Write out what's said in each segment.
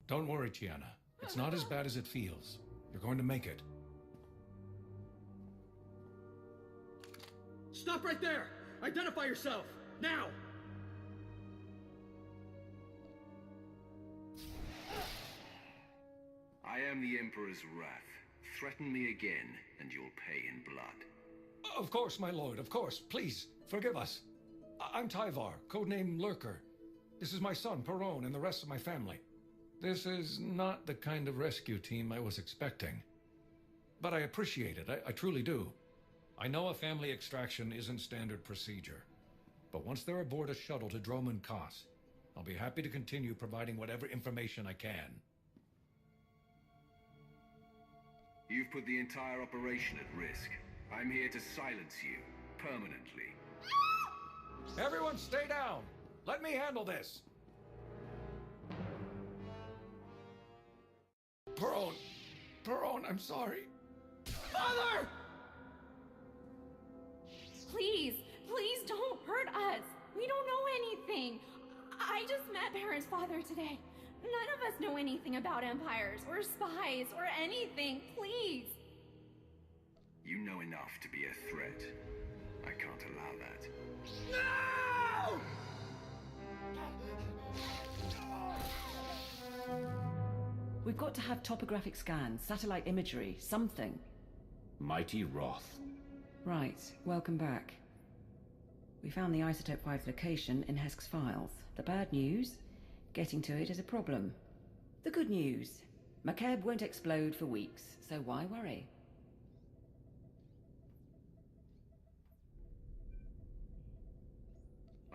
Don't worry, Tiana. It's not as bad as it feels. You're going to make it. Stop right there! Identify yourself! Now! I am the Emperor's wrath. Threaten me again, and you'll pay in blood. Of course, my lord, of course. Please, forgive us. I'm Tyvar, codename Lurker. This is my son, Perone, and the rest of my family. This is not the kind of rescue team I was expecting. But I appreciate it, I truly do. I know a family extraction isn't standard procedure. But once they're aboard a shuttle to Droman Kos, I'll be happy to continue providing whatever information I can. You've put the entire operation at risk. I'm here to silence you, permanently. Everyone stay down! Let me handle this! Perone, I'm sorry. Father! Please don't hurt us. We don't know anything. I just met Parent's father today. None of us know anything about empires or spies or anything. Please. You know enough to be a threat. I can't allow that. No! We've got to have topographic scans, satellite imagery, something. Mighty Wrath. Right, welcome back. We found the Isotope 5's location in Hesk's files. The bad news? Getting to it is a problem. The good news? Makeb won't explode for weeks, so why worry?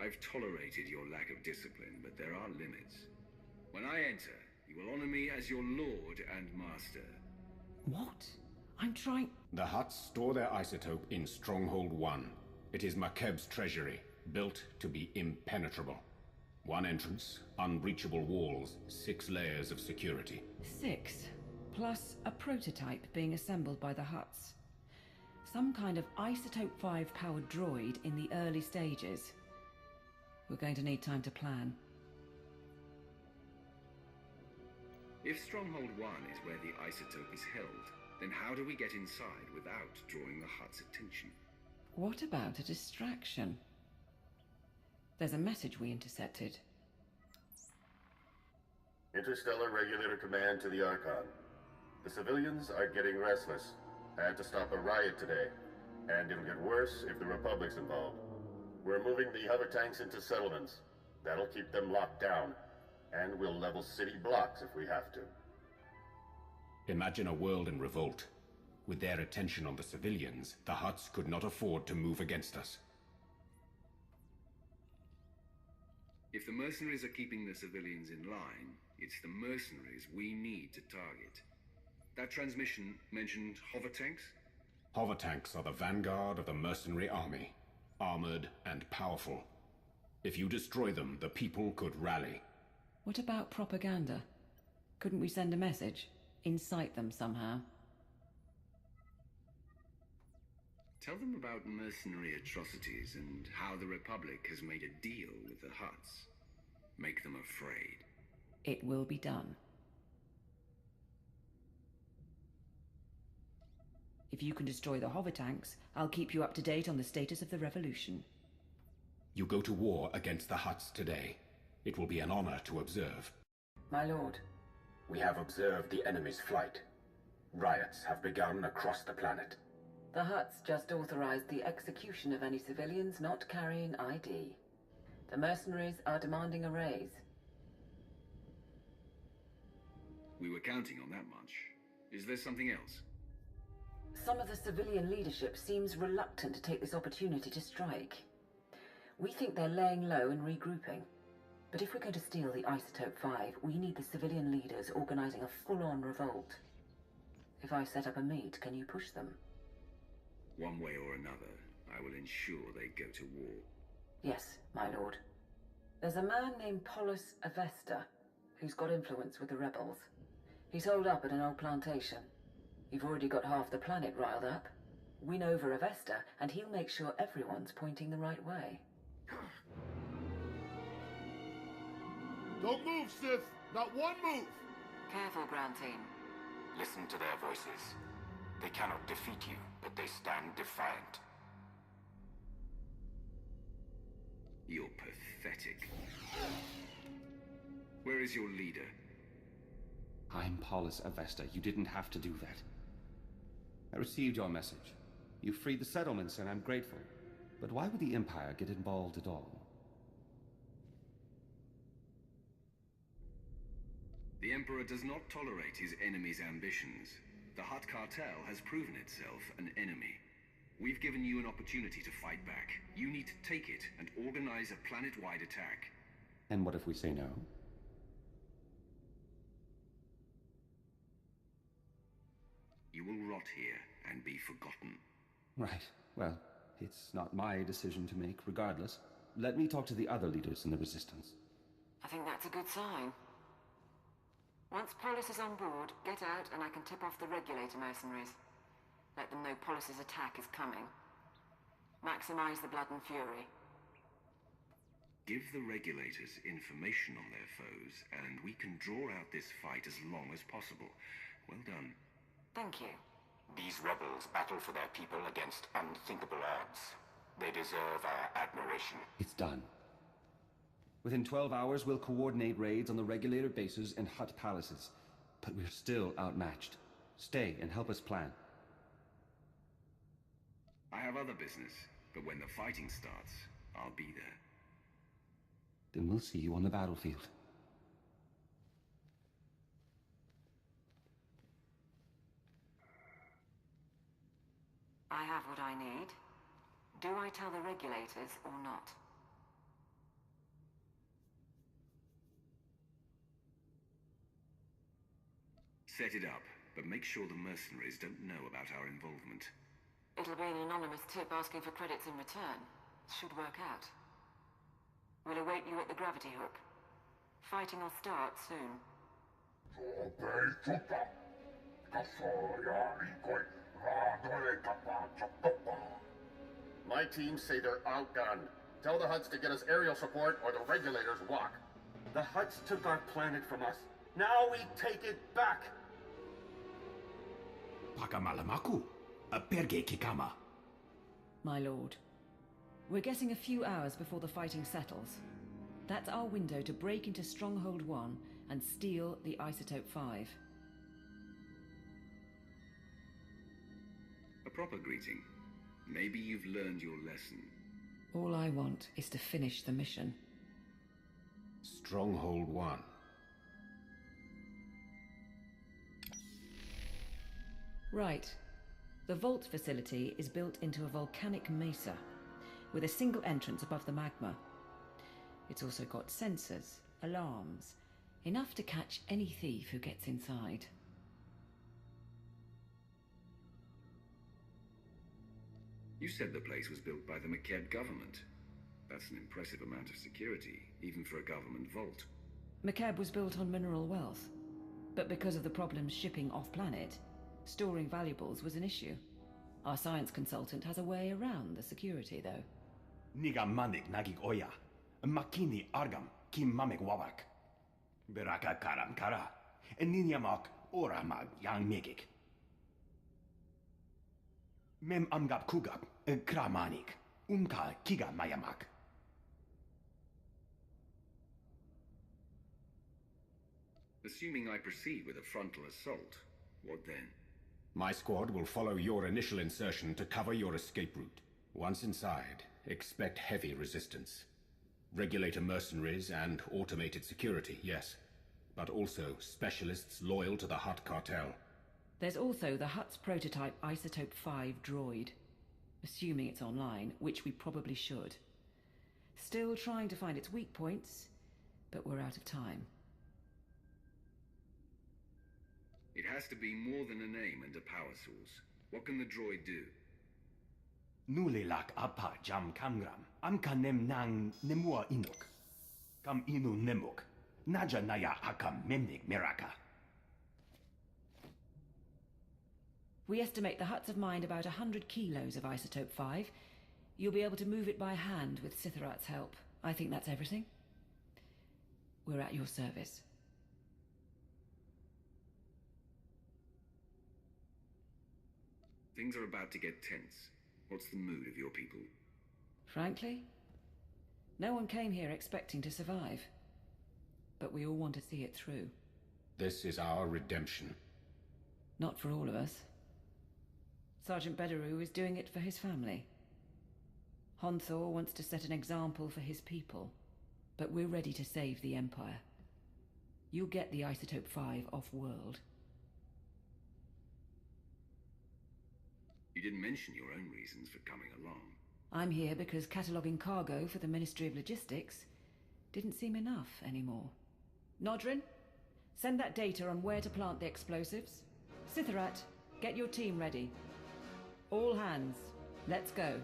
I've tolerated your lack of discipline, but there are limits. When I enter, you will honor me as your lord and master. What? I'm trying... The Hutts store their isotope in Stronghold 1. It is Makeb's treasury, built to be impenetrable. One entrance, unbreachable walls, 6 layers of security. 6, plus a prototype being assembled by the Hutts. Some kind of Isotope 5 powered droid in the early stages. We're going to need time to plan. If Stronghold 1 is where the isotope is held, then how do we get inside without drawing the Hutt's attention? What about a distraction? There's a message we intercepted. Interstellar Regulator Command to the Archon. The civilians are getting restless. Had to stop a riot today. And it'll get worse if the Republic's involved. We're moving the hover tanks into settlements. That'll keep them locked down. And we'll level city blocks if we have to. Imagine a world in revolt. With their attention on the civilians, the Hutts could not afford to move against us. If the mercenaries are keeping the civilians in line, it's the mercenaries we need to target. That transmission mentioned hover tanks? Hover tanks are the vanguard of the mercenary army. Armored and powerful. If you destroy them, the people could rally. What about propaganda? Couldn't we send a message? Incite them somehow? Tell them about mercenary atrocities and how the Republic has made a deal with the Hutts. Make them afraid. It will be done. If you can destroy the hover tanks, I'll keep you up to date on the status of the revolution. You go to war against the Hutts today. It will be an honor to observe. My lord. We have observed the enemy's flight. Riots have begun across the planet. The Hutts just authorized the execution of any civilians not carrying ID. The mercenaries are demanding a raise. We were counting on that much. Is there something else? Some of the civilian leadership seems reluctant to take this opportunity to strike. We think they're laying low and regrouping. But if we're going to steal the Isotope 5, we need the civilian leaders organizing a full-on revolt. If I set up a meet, can you push them? One way or another, I will ensure they go to war. Yes, my lord. There's a man named Polis Avesta, who's got influence with the rebels. He's holed up at an old plantation. You've already got half the planet riled up. Win over Avesta, and he'll make sure everyone's pointing the right way. Don't move, Sith! Not one move! Careful, ground team. Listen to their voices. They cannot defeat you, but they stand defiant. You're pathetic. Where is your leader? I'm Paulus Avesta. You didn't have to do that. I received your message. You freed the settlements, and I'm grateful. But why would the Empire get involved at all? The Emperor does not tolerate his enemy's ambitions. The Hutt cartel has proven itself an enemy. We've given you an opportunity to fight back. You need to take it and organize a planet-wide attack. And what if we say no? You will rot here and be forgotten. Right. Well, it's not my decision to make, regardless. Let me talk to the other leaders in the Resistance. I think that's a good sign. Once Polis is on board, get out and I can tip off the Regulator mercenaries. Let them know Polis's attack is coming. Maximize the blood and fury. Give the Regulators information on their foes, and we can draw out this fight as long as possible. Well done. Thank you. These rebels battle for their people against unthinkable odds. They deserve our admiration. It's done. Within 12 hours, we'll coordinate raids on the Regulator bases and Hutt palaces. But we're still outmatched. Stay and help us plan. I have other business, but when the fighting starts, I'll be there. Then we'll see you on the battlefield. I have what I need. Do I tell the Regulators or not? Set it up, but make sure the mercenaries don't know about our involvement. It'll be an anonymous tip asking for credits in return. Should work out. We'll await you at the gravity hook. Fighting will start soon. My teams say they're outgunned. Tell the Hutts to get us aerial support or the Regulators walk. The Hutts took our planet from us. Now we take it back! Pakamalamaku, perge kikama. My lord, we're getting a few hours before the fighting settles. That's our window to break into Stronghold 1 and steal the Isotope 5. A proper greeting. Maybe you've learned your lesson. All I want is to finish the mission. Stronghold 1. Right. The vault facility is built into a volcanic mesa, with a single entrance above the magma. It's also got sensors, alarms, enough to catch any thief who gets inside. You said the place was built by the Makeb government. That's an impressive amount of security, even for a government vault. Makeb was built on mineral wealth, but because of the problems shipping off-planet, storing valuables was an issue. Our science consultant has a way around the security, though. Niga manik nagig oya. Makini argam kim mamek wawak. Beraka karam kara. Eninyamak ora mag yang megik. Mem amgab kugab kramanik. Umka kiga mayamak. Assuming I proceed with a frontal assault, what then? My squad will follow your initial insertion to cover your escape route. Once inside, expect heavy resistance. Regulator mercenaries and automated security, yes. But also specialists loyal to the Hutt cartel. There's also the Hutt's prototype Isotope 5 droid. Assuming it's online, which we probably should. Still trying to find its weak points, but we're out of time. It has to be more than a name and a power source. What can the droid do? Nulilak apa jam kamgram. Amka nem nang nemua inuk. Kam inu nemuk. Naja naya akam memnik miraka. We estimate the huts have mined about 100 kilos of Isotope 5. You'll be able to move it by hand with Sitharat's help. I think that's everything. We're at your service. Things are about to get tense. What's the mood of your people? Frankly, no one came here expecting to survive. But we all want to see it through. This is our redemption. Not for all of us. Sergeant Bederu is doing it for his family. Honthor wants to set an example for his people. But we're ready to save the Empire. You'll get the Isotope 5 off-world. You didn't mention your own reasons for coming along. I'm here because cataloguing cargo for the Ministry of Logistics didn't seem enough anymore. Nodrin, send that data on where to plant the explosives. Sitharat, get your team ready. All hands, let's go.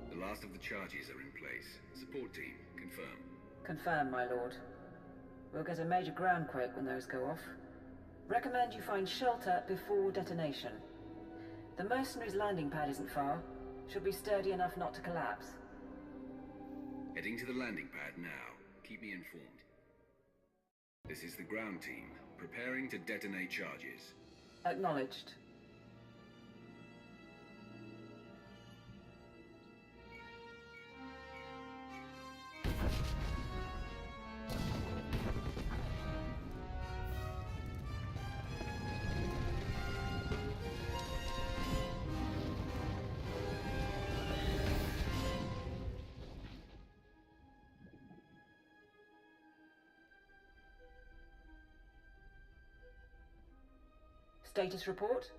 The last of the charges are in place. Support team, confirm. Confirm, my lord. We'll get a major groundquake when those go off. Recommend you find shelter before detonation. The mercenaries' landing pad isn't far. Should be sturdy enough not to collapse. Heading to the landing pad now. Keep me informed. This is the ground team, preparing to detonate charges. Acknowledged. Status report?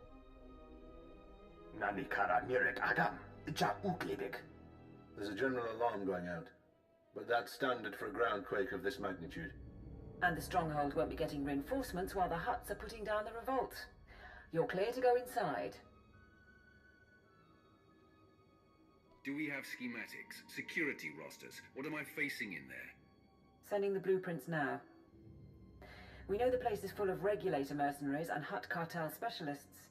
Nani kara mirek agam, ja uklibik. There's a general alarm going out, but that's standard for a groundquake of this magnitude. And the stronghold won't be getting reinforcements while the huts are putting down the revolt. You're clear to go inside. Do we have schematics, security rosters? What am I facing in there? Sending the blueprints now. We know the place is full of regulator mercenaries and Hutt cartel specialists,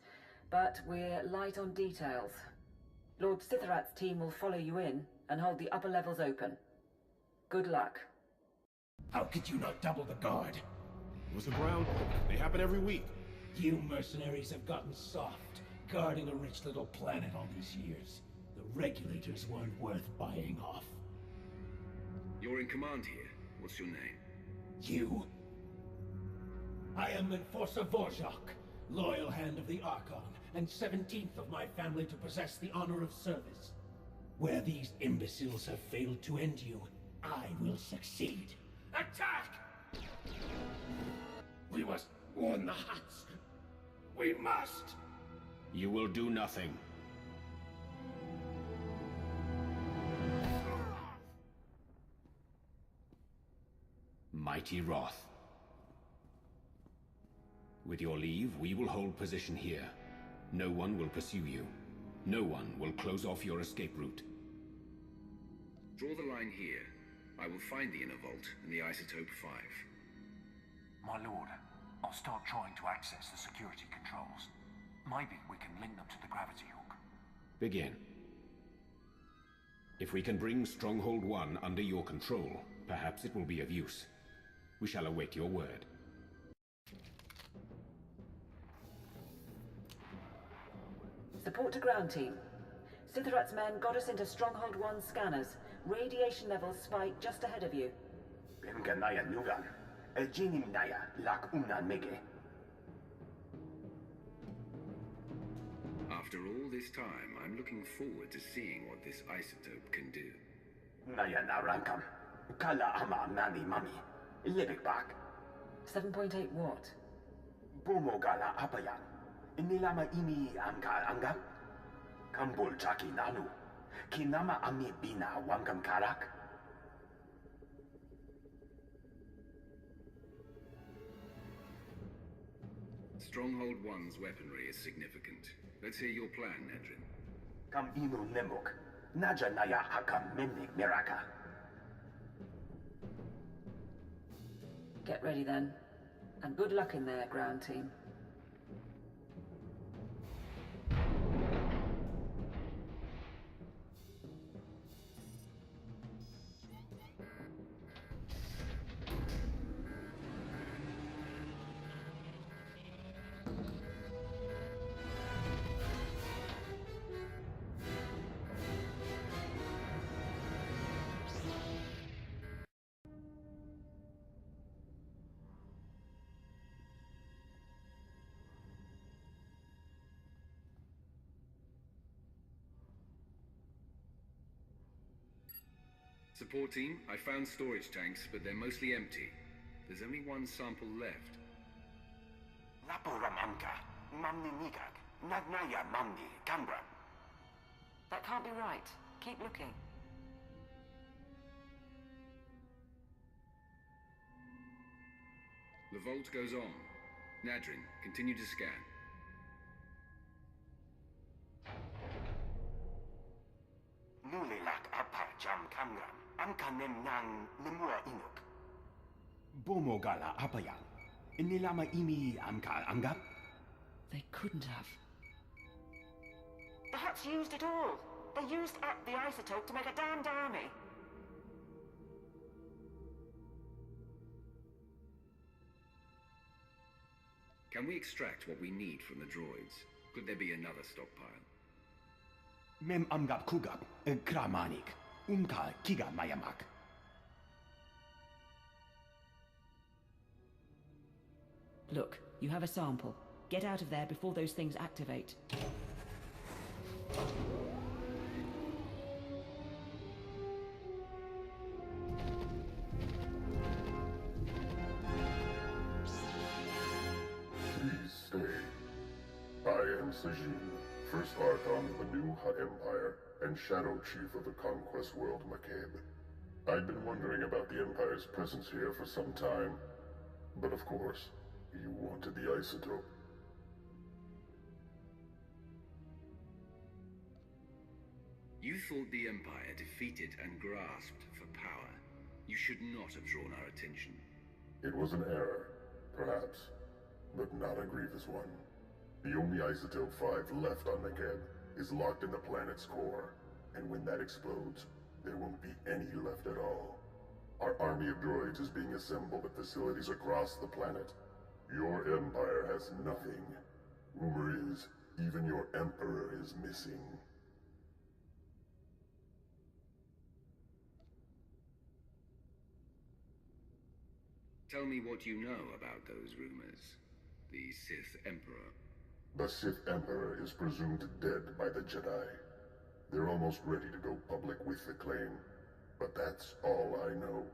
but we're light on details. Lord Sitharat's team will follow you in and hold the upper levels open. Good luck. How could you not double the guard? It was a groundquake. They happen every week. You mercenaries have gotten soft, guarding a rich little planet all these years. The regulators weren't worth buying off. You're in command here. What's your name? You? I am Enforcer Vorjak, loyal hand of the Archon, and 17th of my family to possess the honor of service. Where these imbeciles have failed to end you, I will succeed. Attack! We must warn the Hutts. We must! You will do nothing. Mighty Wrath. With your leave, we will hold position here. No one will pursue you. No one will close off your escape route. Draw the line here. I will find the inner vault and the Isotope 5. My lord, I'll start trying to access the security controls. Maybe we can link them to the gravity hook. Begin. If we can bring Stronghold 1 under your control, perhaps it will be of use. We shall await your word. Support to ground team. Sitharat's men got us into Stronghold 1 scanners. Radiation levels spike just ahead of you. Benganaya nugan. Ejinim naya lak unan mege. After all this time, I'm looking forward to seeing what this isotope can do. Naya narankam. Kala ama nani mami. Libik bak. 7.8 watt. Bumo gala apayan. Nilama imi angkar anggap. Kambul chaki nanu. Kinama ami bina wangam karak. Stronghold 1's weaponry is significant. Let's hear your plan, Nedrin. Kam inu nemuk. Naja naya akam memnik miraka. Get ready then. And good luck in there, ground team. Support team, I found storage tanks, but they're mostly empty. There's only one sample left. Lapuramanka, Mamni Nigak, Nagnaya Mamni, Gambra. That can't be right. Keep looking. The vault goes on. Nadrin, continue to scan. Nulilak apa jam kamram, amkanem nang nemua inuk. Bomogala apayan. Nilama imi amka angap? They couldn't have. The Hutts used it all. They used up the isotope to make a damned army. Can we extract what we need from the droids? Could there be another stockpile? Mem amgap kugap, kramanik, umka kiga mayamak. Look, you have a sample. Get out of there before those things activate. Please stay. I am Sajin, First Archon of the New Hutt Empire, and Shadow Chief of the Conquest World Makeb. I'd been wondering about the Empire's presence here for some time, but of course, you wanted the isotope. You thought the Empire defeated and grasped for power. You should not have drawn our attention. It was an error, perhaps, but not a grievous one. The only Isotope 5 left on Makeb is locked in the planet's core, and when that explodes, there won't be any left at all. Our army of droids is being assembled at facilities across the planet. Your Empire has nothing. Rumor is, even your Emperor is missing. Tell me what you know about those rumors. The Sith Emperor. The Sith Emperor is presumed dead by the Jedi. They're almost ready to go public with the claim, but that's all I know.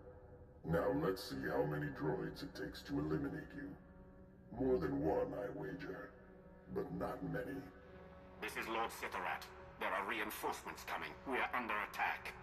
Now let's see how many droids it takes to eliminate you. More than one, I wager, but not many. This is Lord Sitharat. There are reinforcements coming. We are under attack.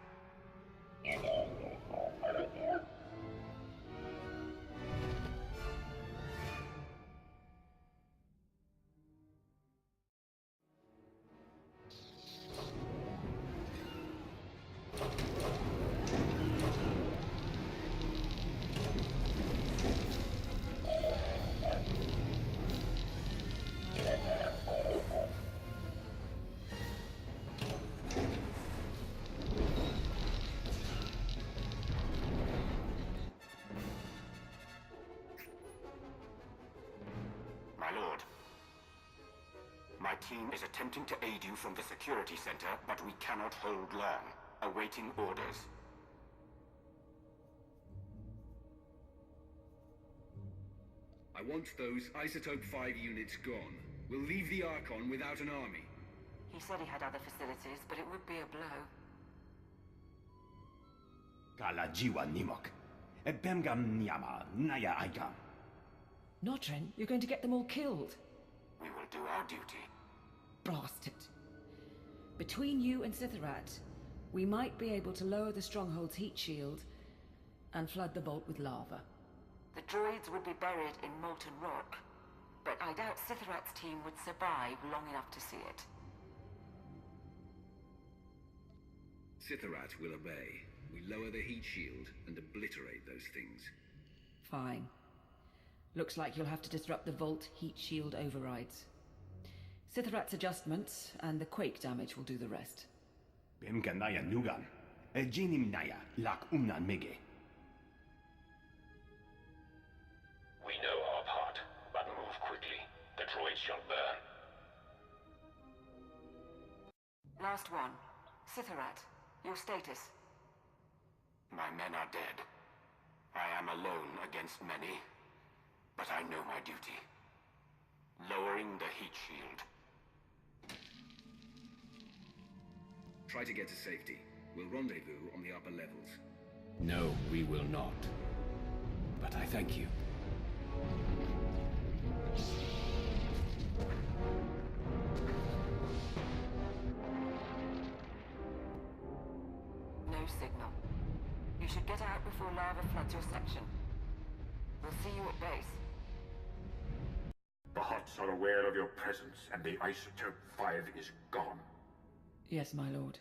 My team is attempting to aid you from the security center, but we cannot hold long. Awaiting orders. I want those Isotope 5 units gone. We'll leave the Archon without an army. He said he had other facilities, but it would be a blow. Kala jiwa nimok. Bemgam nyama naya aikam. Notren, you're going to get them all killed. We will do our duty. Blast it. Between you and Sitharat, we might be able to lower the stronghold's heat shield and flood the vault with lava. The droids would be buried in molten rock, but I doubt Sitharat's team would survive long enough to see it. Sitharat will obey. We lower the heat shield and obliterate those things. Fine. Looks like you'll have to disrupt the Vault heat shield overrides. Sithorat's adjustments and the quake damage will do the rest. Bimkanaya Nugan. Jinim Naya Lak Umnan Mege. We know our part, but move quickly. The droids shall burn. Last one. Sithorat, your status. My men are dead. I am alone against many, but I know my duty. Lowering the heat shield. Try to get to safety. We'll rendezvous on the upper levels. No, we will not. But I thank you. No signal. You should get out before lava floods your section. We'll see you at base. The Hutts are aware of your presence, and the Isotope 5 is gone. Yes, my lord.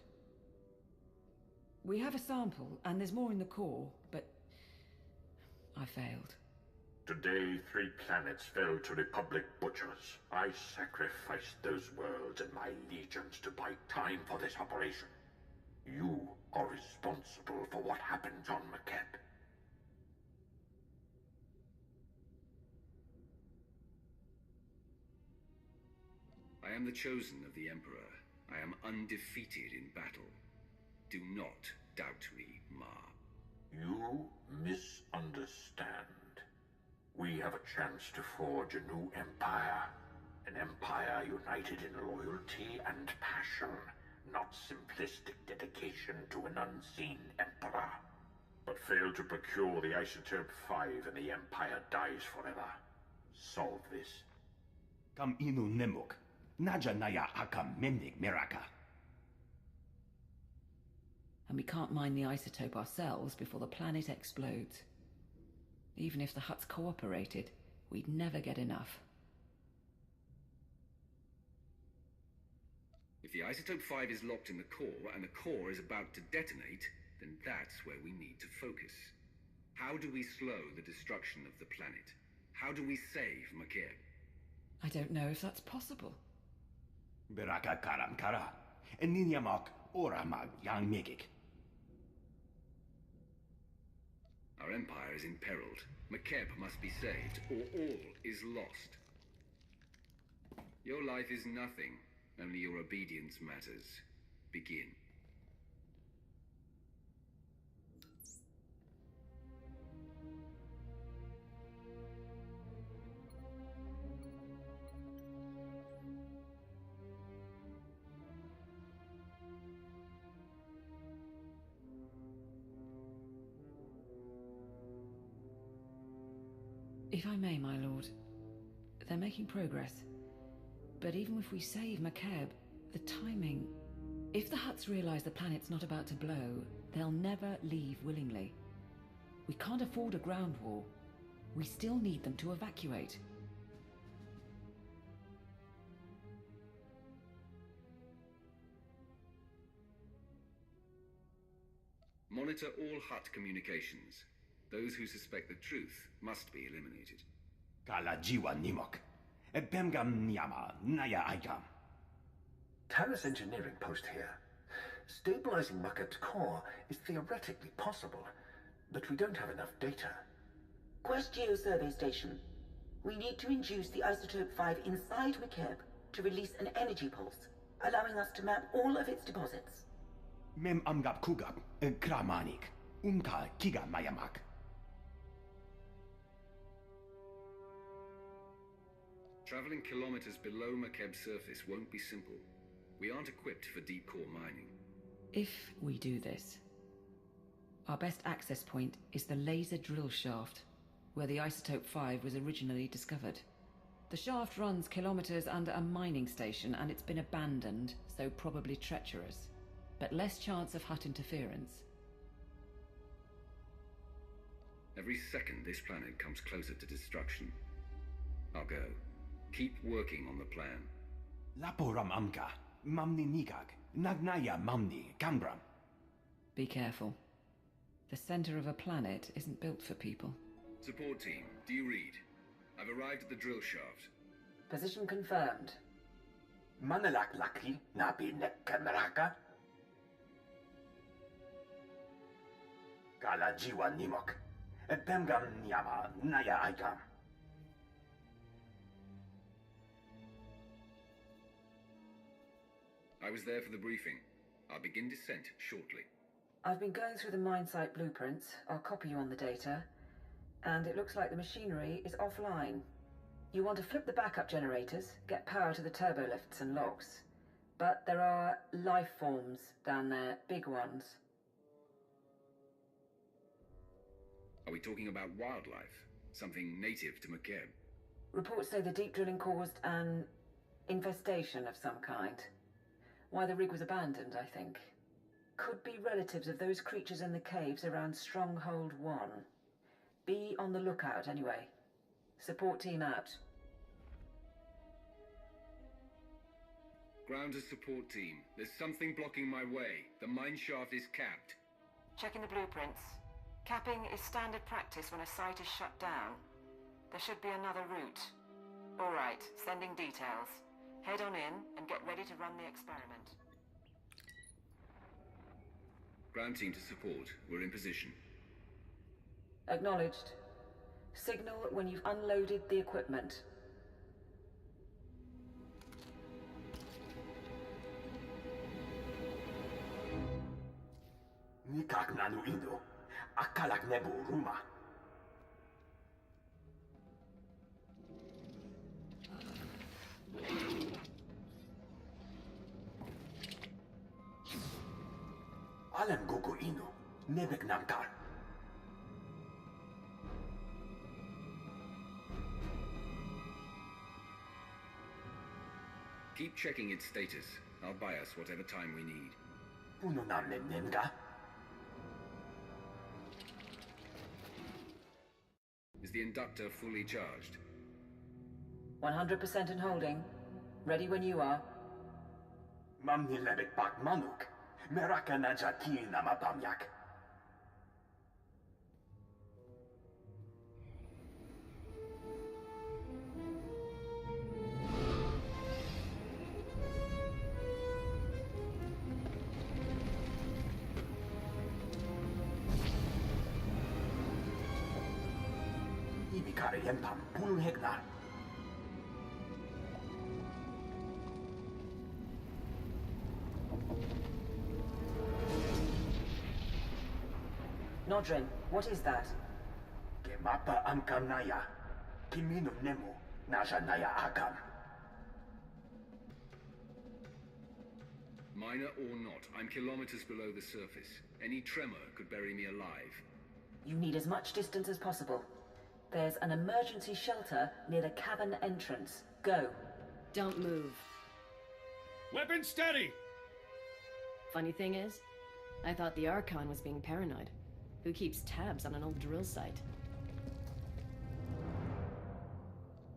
We have a sample, and there's more in the core, but I failed. Today, 3 planets fell to Republic butchers. I sacrificed those worlds and my legions to buy time for this operation. You are responsible for what happened on Makeb. I am the chosen of the Emperor. I am undefeated in battle. Do not doubt me, Ma. You misunderstand. We have a chance to forge a new empire. An empire united in loyalty and passion, not simplistic dedication to an unseen emperor. But fail to procure the Isotope 5 and the empire dies forever. Solve this. Kam inu nemuk. Naja Naya Akam Memnik Miraka. And we can't mine the isotope ourselves before the planet explodes. Even if the Hutts cooperated, we'd never get enough. If the Isotope 5 is locked in the core, and the core is about to detonate, then that's where we need to focus. How do we slow the destruction of the planet? How do we save Makeb? I don't know if that's possible. Beraka Karam Kara. Ninyamak Oramag Yang Megik. Our empire is imperiled. Makeb must be saved, or all is lost. Your life is nothing. Only your obedience matters. Begin. If I may, my lord, they're making progress. But even if we save Makeb, the timing... If the Hutts realize the planet's not about to blow, they'll never leave willingly. We can't afford a ground war. We still need them to evacuate. Monitor all Hutt communications. Those who suspect the truth must be eliminated. Kala Jiwa Nimok. Bemgam Nyama Naya Aikam. Terra's engineering post here. Stabilizing Makeb's core is theoretically possible, but we don't have enough data. Quest Geo Survey Station. We need to induce the Isotope 5 inside Makeb to release an energy pulse, allowing us to map all of its deposits. Mem Amgab Kugab Kramanik. Umka Kiga Mayamak. Traveling kilometers below Makeb's surface won't be simple. We aren't equipped for deep core mining. If we do this, our best access point is the laser drill shaft, where the Isotope 5 was originally discovered. The shaft runs kilometers under a mining station, and it's been abandoned, so probably treacherous. But less chance of Hutt interference. Every second this planet comes closer to destruction. I'll go. Keep working on the plan. Laporam Amka. Mamni Nikag. Nagnaya Mamni Kambram. Be careful. The center of a planet isn't built for people. Support team, do you read? I've arrived at the drill shaft. Position confirmed. Manalak laki nabi nek kameraka. Kala jiwa nimok. Pemgam nyama naya aikam. I was there for the briefing. I'll begin descent shortly. I've been going through the mine site blueprints. I'll copy you on the data. And it looks like the machinery is offline. You want to flip the backup generators, get power to the turbo lifts and locks. But there are life forms down there, big ones. Are we talking about wildlife? Something native to Makeb? Reports say the deep drilling caused an infestation of some kind. Why the rig was abandoned, I think. Could be relatives of those creatures in the caves around Stronghold 1. Be on the lookout anyway. Support team out. Ground to support team. There's something blocking my way. The mine shaft is capped. Checking the blueprints. Capping is standard practice when a site is shut down. There should be another route. All right, sending details. Head on in and get ready to run the experiment. Ground team to support. We're in position. Acknowledged. Signal when you've unloaded the equipment. Nikak nanu indo. Akalak nebo ruma. Alam gugu ino. Nebek namkar. Keep checking its status. I'll buy us whatever time we need. Puno nam nemnenga. Is the inductor fully charged? 100% in holding. Ready when you are. Mamni lebek pak manuk. Meraka najati nama pamyak. Ibikare yempam pulun heknar. Nodrin, what is that? Gemapa amkam naya. Kimino nemo. Nasha naya akam. Minor or not, I'm kilometers below the surface. Any tremor could bury me alive. You need as much distance as possible. There's an emergency shelter near the cavern entrance. Go. Don't move. Weapon steady! Funny thing is, I thought the Archon was being paranoid. Who keeps tabs on an old drill site?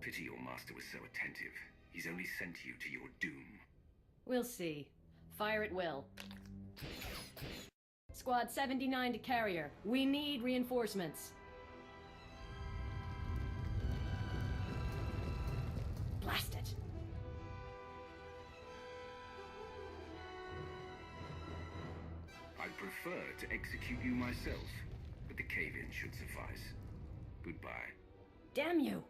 Pity your master was so attentive. He's only sent you to your doom. We'll see. Fire at will. Squad 79 to carrier. We need reinforcements. Blast it! I'd prefer to execute you myself, but the cave-in should suffice. Goodbye. Damn you!